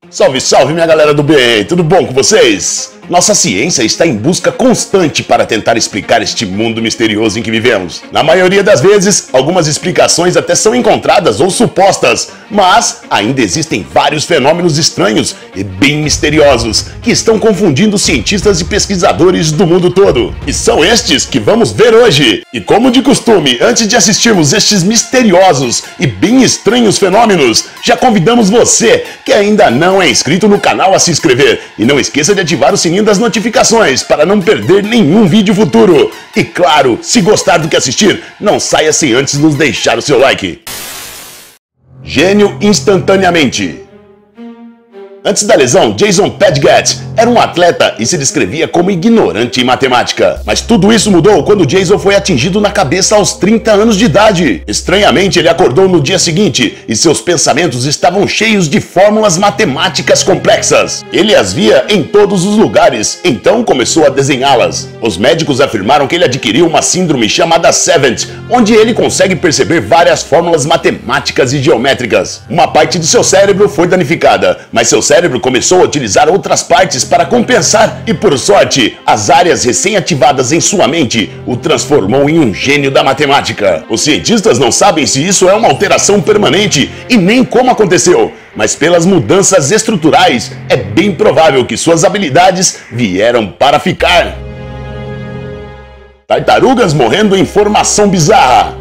Salve, salve, minha galera do bem! Tudo bom com vocês? Nossa ciência está em busca constante para tentar explicar este mundo misterioso em que vivemos. Na maioria das vezes, algumas explicações até são encontradas ou supostas, mas ainda existem vários fenômenos estranhos e bem misteriosos que estão confundindo cientistas e pesquisadores do mundo todo. E são estes que vamos ver hoje. E como de costume, antes de assistirmos estes misteriosos e bem estranhos fenômenos, já convidamos você que ainda não é inscrito no canal a se inscrever. E não esqueça de ativar o sininho das notificações para não perder nenhum vídeo futuro. E claro, se gostar do que assistir, não saia sem antes nos deixar o seu like. Gênio instantaneamente. Antes da lesão, Jason Padgett era um atleta e se descrevia como ignorante em matemática. Mas tudo isso mudou quando Jason foi atingido na cabeça aos 30 anos de idade. Estranhamente, ele acordou no dia seguinte e seus pensamentos estavam cheios de fórmulas matemáticas complexas. Ele as via em todos os lugares, então começou a desenhá-las. Os médicos afirmaram que ele adquiriu uma síndrome chamada Savant, onde ele consegue perceber várias fórmulas matemáticas e geométricas. Uma parte de seu cérebro foi danificada, mas seu cérebro começou a utilizar outras partes para compensar e, por sorte, as áreas recém-ativadas em sua mente o transformou em um gênio da matemática. Os cientistas não sabem se isso é uma alteração permanente e nem como aconteceu, mas pelas mudanças estruturais é bem provável que suas habilidades vieram para ficar. Tartarugas morrendo em formação bizarra.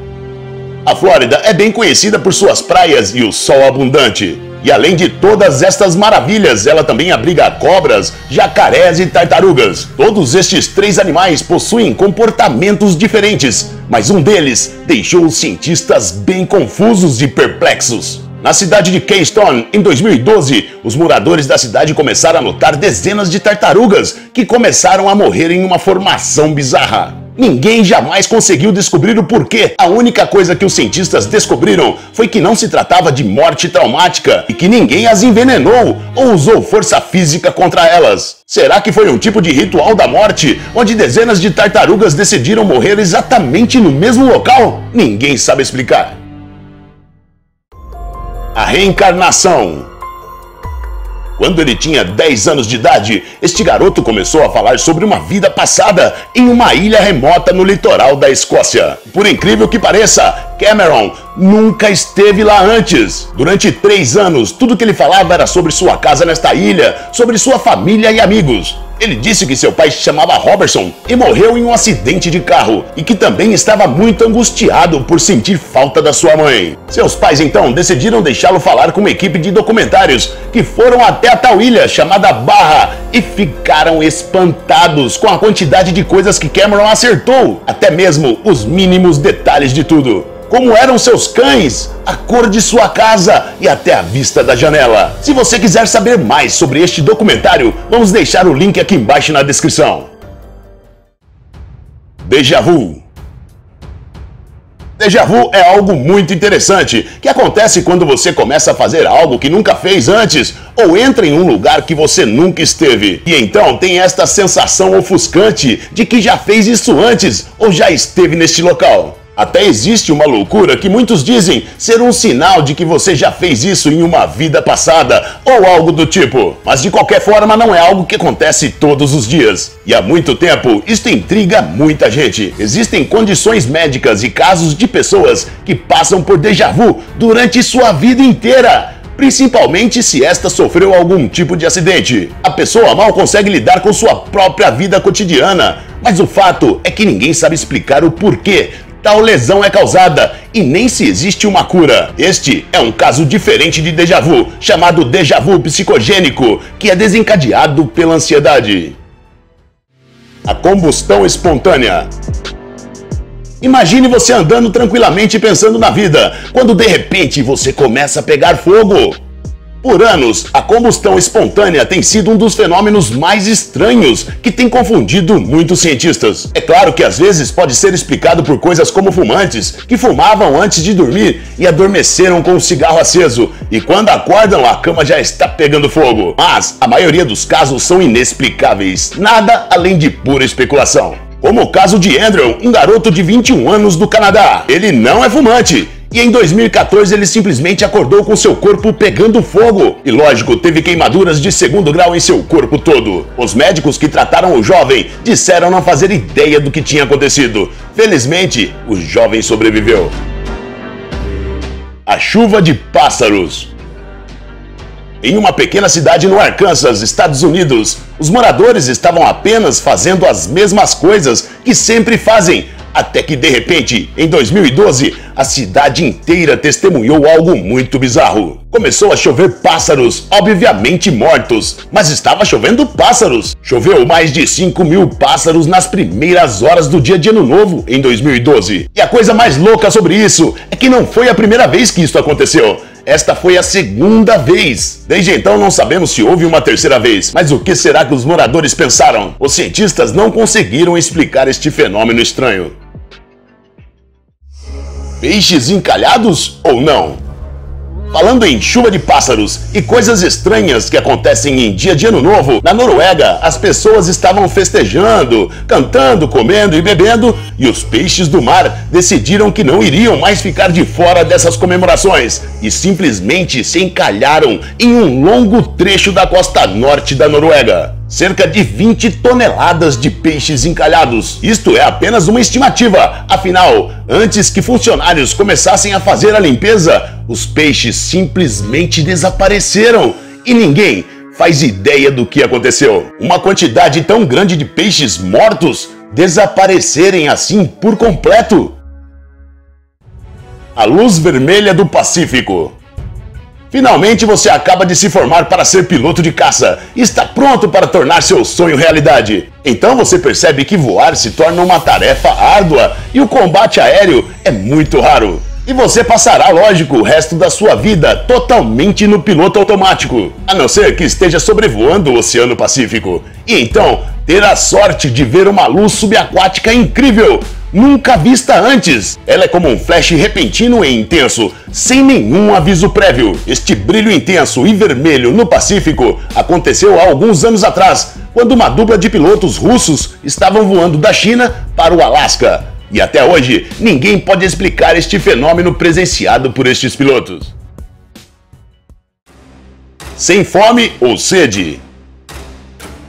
A Flórida é bem conhecida por suas praias e o sol abundante. E além de todas estas maravilhas, ela também abriga cobras, jacarés e tartarugas. Todos estes três animais possuem comportamentos diferentes, mas um deles deixou os cientistas bem confusos e perplexos. Na cidade de Keystone, em 2012, os moradores da cidade começaram a notar dezenas de tartarugas que começaram a morrer em uma formação bizarra. Ninguém jamais conseguiu descobrir o porquê. A única coisa que os cientistas descobriram foi que não se tratava de morte traumática e que ninguém as envenenou ou usou força física contra elas. Será que foi um tipo de ritual da morte, onde dezenas de tartarugas decidiram morrer exatamente no mesmo local? Ninguém sabe explicar. A reencarnação. Quando ele tinha 10 anos de idade, este garoto começou a falar sobre uma vida passada em uma ilha remota no litoral da Escócia. Por incrível que pareça, Cameron nunca esteve lá antes. Durante 3 anos, tudo que ele falava era sobre sua casa nesta ilha, sobre sua família e amigos. Ele disse que seu pai se chamava Robertson e morreu em um acidente de carro e que também estava muito angustiado por sentir falta da sua mãe. Seus pais então decidiram deixá-lo falar com uma equipe de documentários que foram até a tal ilha chamada Barra e ficaram espantados com a quantidade de coisas que Cameron acertou, até mesmo os mínimos detalhes de tudo. Como eram seus cães, a cor de sua casa e até a vista da janela. Se você quiser saber mais sobre este documentário, vamos deixar o link aqui embaixo na descrição. Déjà vu. Déjà vu é algo muito interessante, que acontece quando você começa a fazer algo que nunca fez antes, ou entra em um lugar que você nunca esteve. E então tem esta sensação ofuscante de que já fez isso antes, ou já esteve neste local. Até existe uma loucura que muitos dizem ser um sinal de que você já fez isso em uma vida passada ou algo do tipo. Mas de qualquer forma não é algo que acontece todos os dias. E há muito tempo isto intriga muita gente. Existem condições médicas e casos de pessoas que passam por déjà vu durante sua vida inteira. Principalmente se esta sofreu algum tipo de acidente. A pessoa mal consegue lidar com sua própria vida cotidiana. Mas o fato é que ninguém sabe explicar o porquê tal lesão é causada e nem se existe uma cura. Este é um caso diferente de déjà vu, chamado déjà vu psicogênico, que é desencadeado pela ansiedade. A combustão espontânea. Imagine você andando tranquilamente pensando na vida, quando de repente você começa a pegar fogo. Por anos, a combustão espontânea tem sido um dos fenômenos mais estranhos que tem confundido muitos cientistas. É claro que às vezes pode ser explicado por coisas como fumantes, que fumavam antes de dormir e adormeceram com o cigarro aceso, e quando acordam a cama já está pegando fogo. Mas a maioria dos casos são inexplicáveis, nada além de pura especulação. Como o caso de Andrew, um garoto de 21 anos do Canadá. Ele não é fumante E em 2014 ele simplesmente acordou com seu corpo pegando fogo. E lógico, teve queimaduras de 2º grau em seu corpo todo. Os médicos que trataram o jovem disseram não fazer ideia do que tinha acontecido. Felizmente, o jovem sobreviveu. A chuva de pássaros. Em uma pequena cidade no Arkansas, Estados Unidos, os moradores estavam apenas fazendo as mesmas coisas que sempre fazem, até que de repente, em 2012, a cidade inteira testemunhou algo muito bizarro. Começou a chover pássaros, obviamente mortos, mas estava chovendo pássaros. Choveu mais de 5.000 pássaros nas primeiras horas do dia de Ano Novo, em 2012. E a coisa mais louca sobre isso é que não foi a primeira vez que isso aconteceu. Esta foi a 2ª vez. Desde então não sabemos se houve uma 3ª vez, mas o que será que os moradores pensaram? Os cientistas não conseguiram explicar este fenômeno estranho. Peixes encalhados ou não? Falando em chuva de pássaros e coisas estranhas que acontecem em dia de Ano Novo, na Noruega as pessoas estavam festejando, cantando, comendo e bebendo, e os peixes do mar decidiram que não iriam mais ficar de fora dessas comemorações e simplesmente se encalharam em um longo trecho da costa norte da Noruega. Cerca de 20 toneladas de peixes encalhados. Isto é apenas uma estimativa, afinal, antes que funcionários começassem a fazer a limpeza, os peixes simplesmente desapareceram e ninguém faz ideia do que aconteceu. Uma quantidade tão grande de peixes mortos desaparecerem assim por completo. A luz vermelha do Pacífico. Finalmente você acaba de se formar para ser piloto de caça e está pronto para tornar seu sonho realidade. Então você percebe que voar se torna uma tarefa árdua e o combate aéreo é muito raro. E você passará, lógico, o resto da sua vida totalmente no piloto automático, a não ser que esteja sobrevoando o Oceano Pacífico. E então ter a sorte de ver uma luz subaquática incrível, nunca vista antes. Ela é como um flash repentino e intenso, sem nenhum aviso prévio. Este brilho intenso e vermelho no Pacífico aconteceu há alguns anos atrás, quando uma dupla de pilotos russos estavam voando da China para o Alasca. E até hoje, ninguém pode explicar este fenômeno presenciado por estes pilotos. Sem fome ou sede?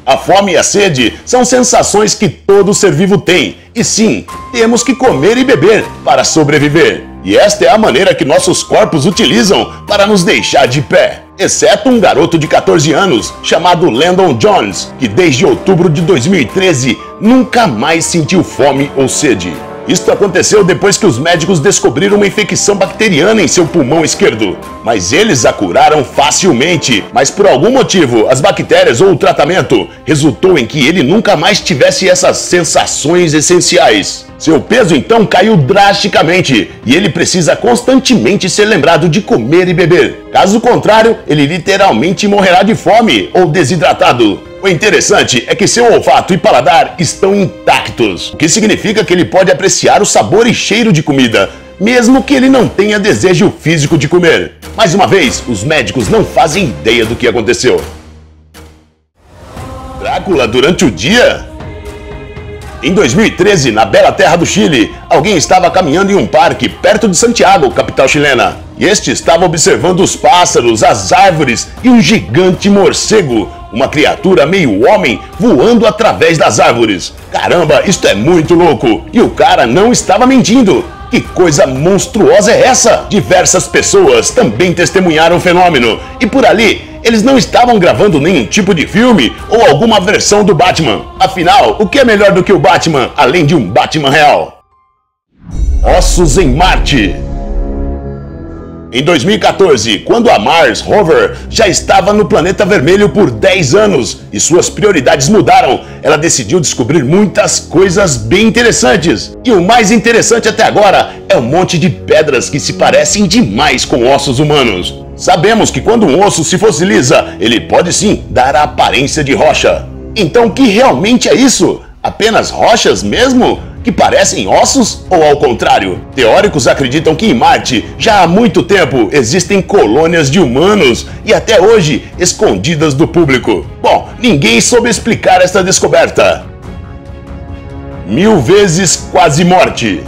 A fome e a sede são sensações que todo ser vivo tem. E sim, temos que comer e beber para sobreviver. E esta é a maneira que nossos corpos utilizam para nos deixar de pé. Exceto um garoto de 14 anos chamado Landon Jones, que desde outubro de 2013 nunca mais sentiu fome ou sede. Isto aconteceu depois que os médicos descobriram uma infecção bacteriana em seu pulmão esquerdo. Mas eles a curaram facilmente. Mas por algum motivo, as bactérias ou o tratamento resultou em que ele nunca mais tivesse essas sensações essenciais. Seu peso então caiu drasticamente e ele precisa constantemente ser lembrado de comer e beber. Caso contrário, ele literalmente morrerá de fome ou desidratado. O interessante é que seu olfato e paladar estão intactos, o que significa que ele pode apreciar o sabor e cheiro de comida, mesmo que ele não tenha desejo físico de comer. Mais uma vez, os médicos não fazem ideia do que aconteceu. Drácula durante o dia? Em 2013, na bela terra do Chile, alguém estava caminhando em um parque perto de Santiago, capital chilena. E este estava observando os pássaros, as árvores e um gigante morcego, uma criatura meio homem voando através das árvores. Caramba, isto é muito louco! E o cara não estava mentindo. Que coisa monstruosa é essa? Diversas pessoas também testemunharam o fenômeno. E por ali, eles não estavam gravando nenhum tipo de filme ou alguma versão do Batman. Afinal, o que é melhor do que o Batman, além de um Batman real? Ossos em Marte. Em 2014, quando a Mars Rover já estava no planeta vermelho por 10 anos e suas prioridades mudaram, ela decidiu descobrir muitas coisas bem interessantes. E o mais interessante até agora é um monte de pedras que se parecem demais com ossos humanos. Sabemos que quando um osso se fossiliza, ele pode sim dar a aparência de rocha. Então o que realmente é isso? Apenas rochas mesmo? Que parecem ossos ou ao contrário? Teóricos acreditam que em Marte, já há muito tempo, existem colônias de humanos e até hoje escondidas do público. Bom, ninguém soube explicar esta descoberta. 1000 vezes quase morte.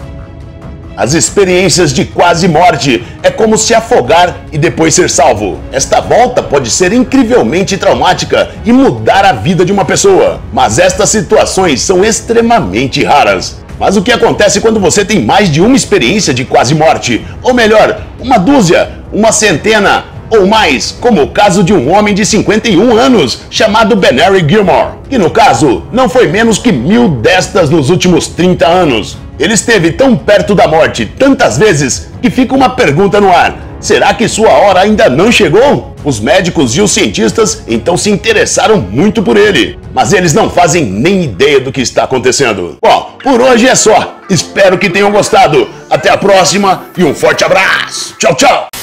As experiências de quase morte é como se afogar e depois ser salvo. Esta volta pode ser incrivelmente traumática e mudar a vida de uma pessoa, mas estas situações são extremamente raras. Mas o que acontece quando você tem mais de uma experiência de quase morte? Ou melhor, uma dúzia, uma centena ou mais, como o caso de um homem de 51 anos chamado Benary Gilmore, que no caso não foi menos que 1000 destas nos últimos 30 anos. Ele esteve tão perto da morte tantas vezes que fica uma pergunta no ar: será que sua hora ainda não chegou? Os médicos e os cientistas então se interessaram muito por ele, mas eles não fazem nem ideia do que está acontecendo. Bom, por hoje é só. Espero que tenham gostado. Até a próxima e um forte abraço. Tchau, tchau.